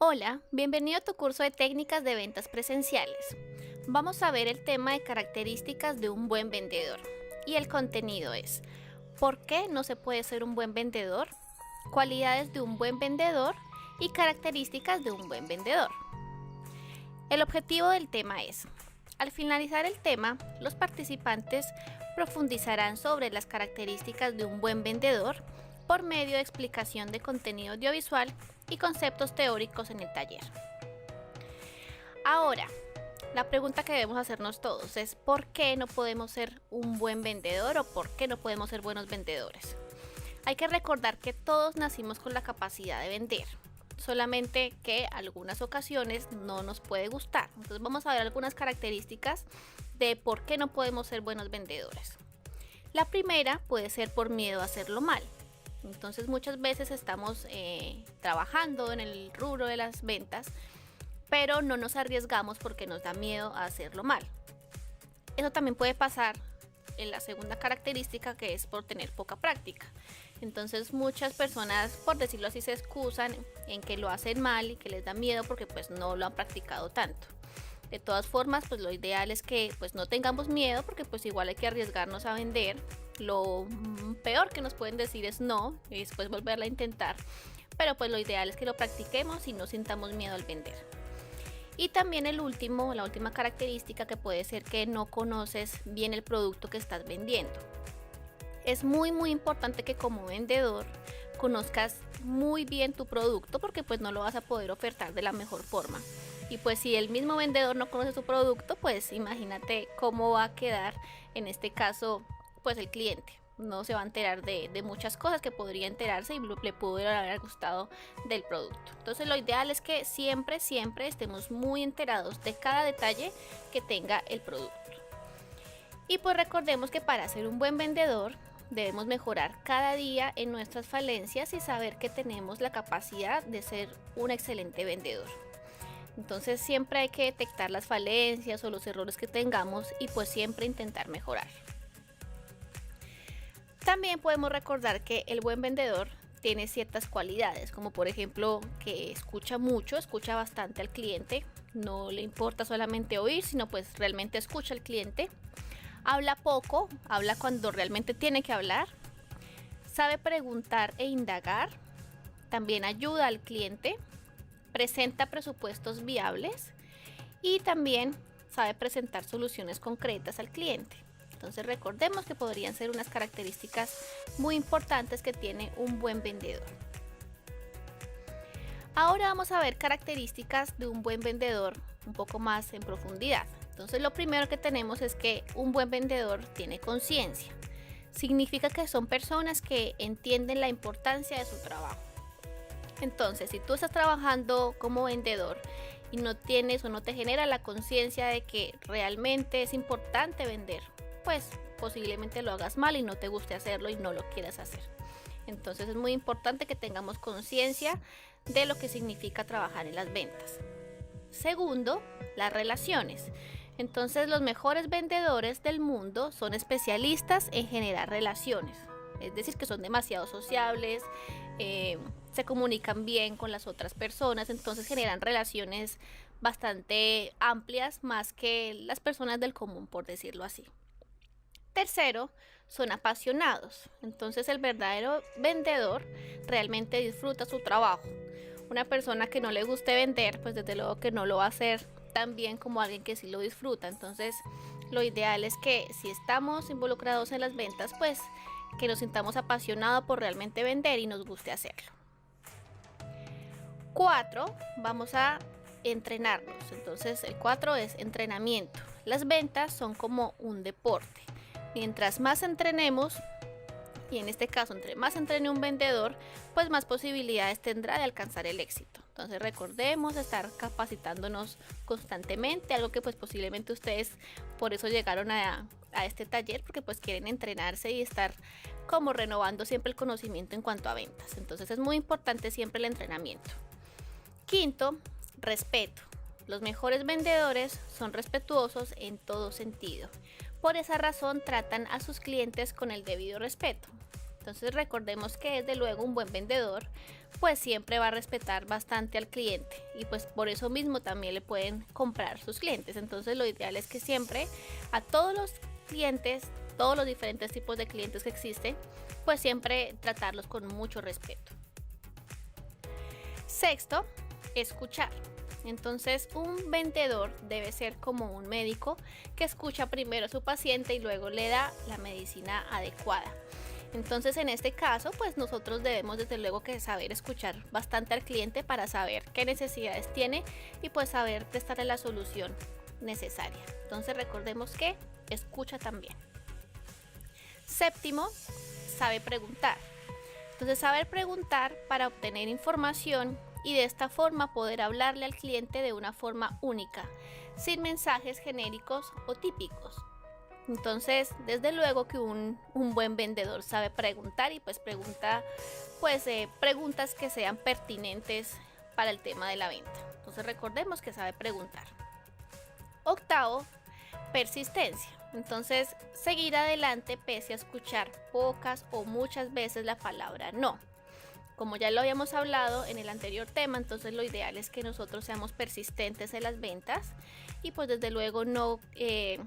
Hola, bienvenido a tu curso de técnicas de ventas presenciales. Vamos a ver el tema de características de un buen vendedor. Y el contenido es: ¿por qué no se puede ser un buen vendedor? Cualidades de un buen vendedor y características de un buen vendedor. El objetivo del tema es: al finalizar el tema, los participantes profundizarán sobre las características de un buen vendedor por medio de explicación de contenido audiovisual y conceptos teóricos en el taller. Ahora, la pregunta que debemos hacernos todos es: ¿por qué no podemos ser un buen vendedor o por qué no podemos ser buenos vendedores? Hay que recordar que todos nacimos con la capacidad de vender, solamente que algunas ocasiones no nos puede gustar. Entonces vamos a ver algunas características de por qué no podemos ser buenos vendedores. La primera puede ser por miedo a hacerlo mal. Entonces muchas veces estamos trabajando en el rubro de las ventas, pero no nos arriesgamos porque nos da miedo a hacerlo mal. Eso también puede pasar en la segunda característica, que es por tener poca práctica. Entonces muchas personas, por decirlo así, se excusan en que lo hacen mal y que les da miedo porque pues no lo han practicado tanto. De todas formas, pues lo ideal es que pues no tengamos miedo, porque pues igual hay que arriesgarnos a vender. Lo peor que nos pueden decir es no y después volverla a intentar, pero pues lo ideal es que lo practiquemos y no sintamos miedo al vender. Y también la última característica, que puede ser que no conoces bien el producto que estás vendiendo. Es muy importante que como vendedor conozcas muy bien tu producto, porque pues no lo vas a poder ofertar de la mejor forma. Y pues si el mismo vendedor no conoce su producto, pues imagínate cómo va a quedar en este caso pues el cliente. No se va a enterar de muchas cosas que podría enterarse y le pudiera haber gustado del producto. Entonces lo ideal es que siempre estemos muy enterados de cada detalle que tenga el producto. Y pues recordemos que para ser un buen vendedor debemos mejorar cada día en nuestras falencias y saber que tenemos la capacidad de ser un excelente vendedor. Entonces siempre hay que detectar las falencias o los errores que tengamos y pues siempre intentar mejorar. También podemos recordar que el buen vendedor tiene ciertas cualidades, como por ejemplo que escucha mucho, escucha bastante al cliente, no le importa solamente oír, sino pues realmente escucha al cliente. Habla poco, habla cuando realmente tiene que hablar, sabe preguntar e indagar, también ayuda al cliente, presenta presupuestos viables y también sabe presentar soluciones concretas al cliente. Entonces recordemos que podrían ser unas características muy importantes que tiene un buen vendedor. Ahora vamos a ver características de un buen vendedor un poco más en profundidad. Entonces lo primero que tenemos es que un buen vendedor tiene conciencia. Significa que son personas que entienden la importancia de su trabajo. Entonces, si tú estás trabajando como vendedor y no tienes o no te genera la conciencia de que realmente es importante vender, pues posiblemente lo hagas mal y no te guste hacerlo y no lo quieras hacer. Entonces es muy importante que tengamos conciencia de lo que significa trabajar en las ventas. Segundo, las relaciones. Entonces los mejores vendedores del mundo son especialistas en generar relaciones. Es decir, que son demasiado sociables, se comunican bien con las otras personas, entonces generan relaciones bastante amplias, más que las personas del común, por decirlo así. Tercero, son apasionados. Entonces el verdadero vendedor realmente disfruta su trabajo. Una persona que no le guste vender, pues desde luego que no lo va a hacer tan bien como alguien que sí lo disfruta. Entonces lo ideal es que si estamos involucrados en las ventas, pues que nos sintamos apasionados por realmente vender y nos guste hacerlo. 4, vamos a entrenarnos. Entonces el 4 es entrenamiento. Las ventas son como un deporte. Mientras más entrenemos, y en este caso entre más entrene un vendedor, pues más posibilidades tendrá de alcanzar el éxito. Entonces recordemos estar capacitándonos constantemente, algo que pues posiblemente ustedes por eso llegaron a este taller, porque pues quieren entrenarse y estar como renovando siempre el conocimiento en cuanto a ventas. Entonces es muy importante siempre el entrenamiento. Quinto, respeto. Los mejores vendedores son respetuosos en todo sentido. Por esa razón tratan a sus clientes con el debido respeto. Entonces recordemos que desde luego un buen vendedor pues siempre va a respetar bastante al cliente y pues por eso mismo también le pueden comprar sus clientes. Entonces lo ideal es que siempre a todos los clientes, todos los diferentes tipos de clientes que existen, pues siempre tratarlos con mucho respeto. Sexto, escuchar. Entonces un vendedor debe ser como un médico que escucha primero a su paciente y luego le da la medicina adecuada. Entonces en este caso pues nosotros debemos desde luego que saber escuchar bastante al cliente para saber qué necesidades tiene y pues saber prestarle la solución necesaria. Entonces recordemos que escucha también. Séptimo, sabe preguntar. Entonces saber preguntar para obtener información y de esta forma poder hablarle al cliente de una forma única, sin mensajes genéricos o típicos. Entonces, desde luego que un buen vendedor sabe preguntar y pues pregunta preguntas que sean pertinentes para el tema de la venta. Entonces recordemos que sabe preguntar. Octavo, persistencia. Entonces, seguir adelante pese a escuchar pocas o muchas veces la palabra no. Como ya lo habíamos hablado en el anterior tema, entonces lo ideal es que nosotros seamos persistentes en las ventas y pues desde luego no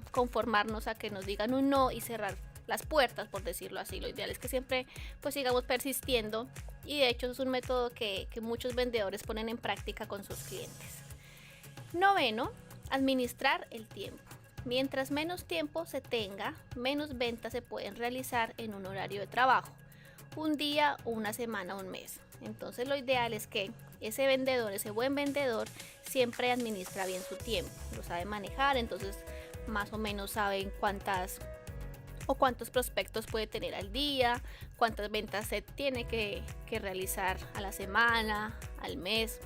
conformarnos a que nos digan un no y cerrar las puertas, por decirlo así. Lo ideal es que siempre pues sigamos persistiendo y de hecho es un método que muchos vendedores ponen en práctica con sus clientes. Noveno, administrar el tiempo. Mientras menos tiempo se tenga, menos ventas se pueden realizar en un horario de trabajo, un día o una semana o un mes. Entonces lo ideal es que ese vendedor, ese buen vendedor, siempre administra bien su tiempo, lo sabe manejar, entonces más o menos saben cuántos prospectos puede tener al día, cuántas ventas se tiene que realizar a la semana, al mes.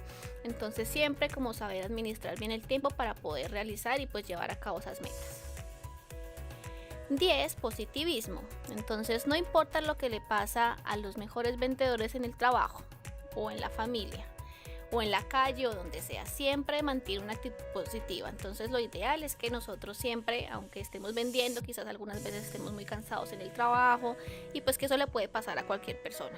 Entonces siempre como saber administrar bien el tiempo para poder realizar y pues llevar a cabo esas metas. 10. Positivismo. Entonces no importa lo que le pasa a los mejores vendedores en el trabajo o en la familia o en la calle o donde sea, siempre mantiene una actitud positiva. Entonces lo ideal es que nosotros siempre, aunque estemos vendiendo, quizás algunas veces estemos muy cansados en el trabajo y pues que eso le puede pasar a cualquier persona.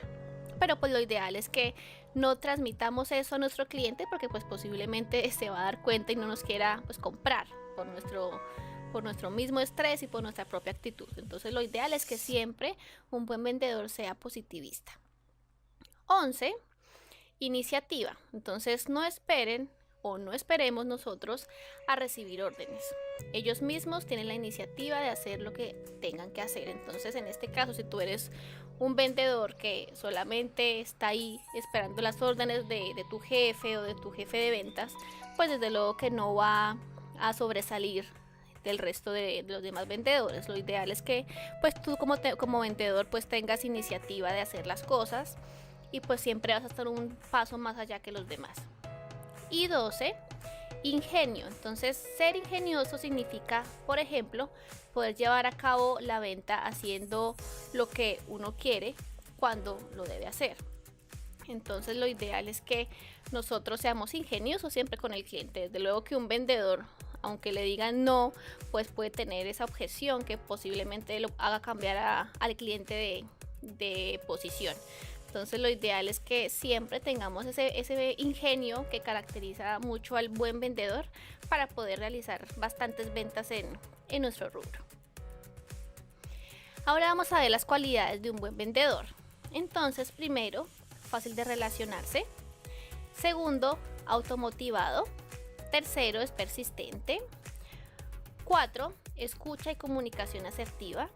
Pero pues lo ideal es que no transmitamos eso a nuestro cliente porque pues posiblemente se va a dar cuenta y no nos quiera pues comprar por nuestro mismo estrés y por nuestra propia actitud. Entonces lo ideal es que siempre un buen vendedor sea positivista. 11. Iniciativa. Entonces no esperen o no esperemos nosotros a recibir órdenes. Ellos mismos tienen la iniciativa de hacer lo que tengan que hacer. Entonces en este caso, si tú eres un vendedor que solamente está ahí esperando las órdenes de tu jefe o de tu jefe de ventas, pues desde luego que no va a sobresalir del resto de los demás vendedores. Lo ideal es que pues tú como vendedor pues tengas iniciativa de hacer las cosas y pues siempre vas a estar un paso más allá que los demás. Y 12, ingenio. Entonces ser ingenioso significa, por ejemplo, poder llevar a cabo la venta haciendo lo que uno quiere cuando lo debe hacer. Entonces lo ideal es que nosotros seamos ingeniosos siempre con el cliente. Desde luego que un vendedor, aunque le digan no, pues puede tener esa objeción que posiblemente lo haga cambiar al cliente de posición. Entonces lo ideal es que siempre tengamos ese ingenio que caracteriza mucho al buen vendedor para poder realizar bastantes ventas en nuestro rubro. Ahora vamos a ver las cualidades de un buen vendedor. Entonces, primero, fácil de relacionarse. Segundo, automotivado. Tercero, es persistente. 4, escucha y comunicación asertiva.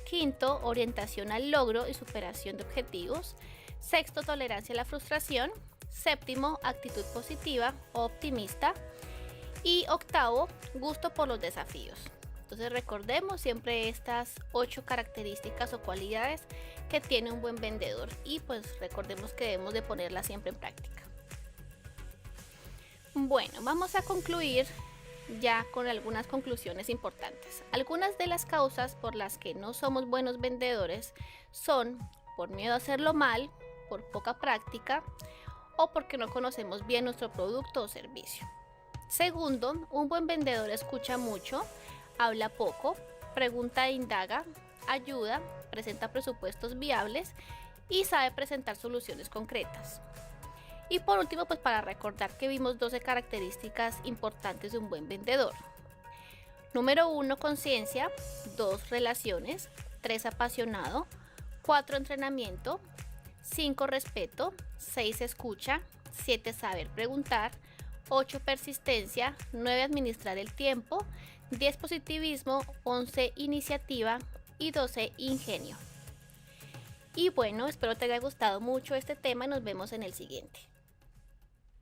Quinto, orientación al logro y superación de objetivos. Sexto, tolerancia a la frustración. Séptimo, actitud positiva o optimista. Y octavo, gusto por los desafíos. Entonces recordemos siempre estas 8 características o cualidades que tiene un buen vendedor y pues recordemos que debemos de ponerlas siempre en práctica. Bueno, vamos a concluir ya con algunas conclusiones importantes. Algunas de las causas por las que no somos buenos vendedores son por miedo a hacerlo mal, por poca práctica o porque no conocemos bien nuestro producto o servicio. Segundo, un buen vendedor escucha mucho, habla poco, pregunta e indaga, ayuda, presenta presupuestos viables y sabe presentar soluciones concretas. Y por último, pues para recordar que vimos 12 características importantes de un buen vendedor. Número 1, conciencia. 2, relaciones. 3, apasionado. 4, entrenamiento. 5, respeto. 6, escucha. 7, saber preguntar. 8, persistencia. 9, administrar el tiempo. 10, positivismo. 11, iniciativa. Y 12, ingenio. Y bueno, espero te haya gustado mucho este tema y nos vemos en el siguiente.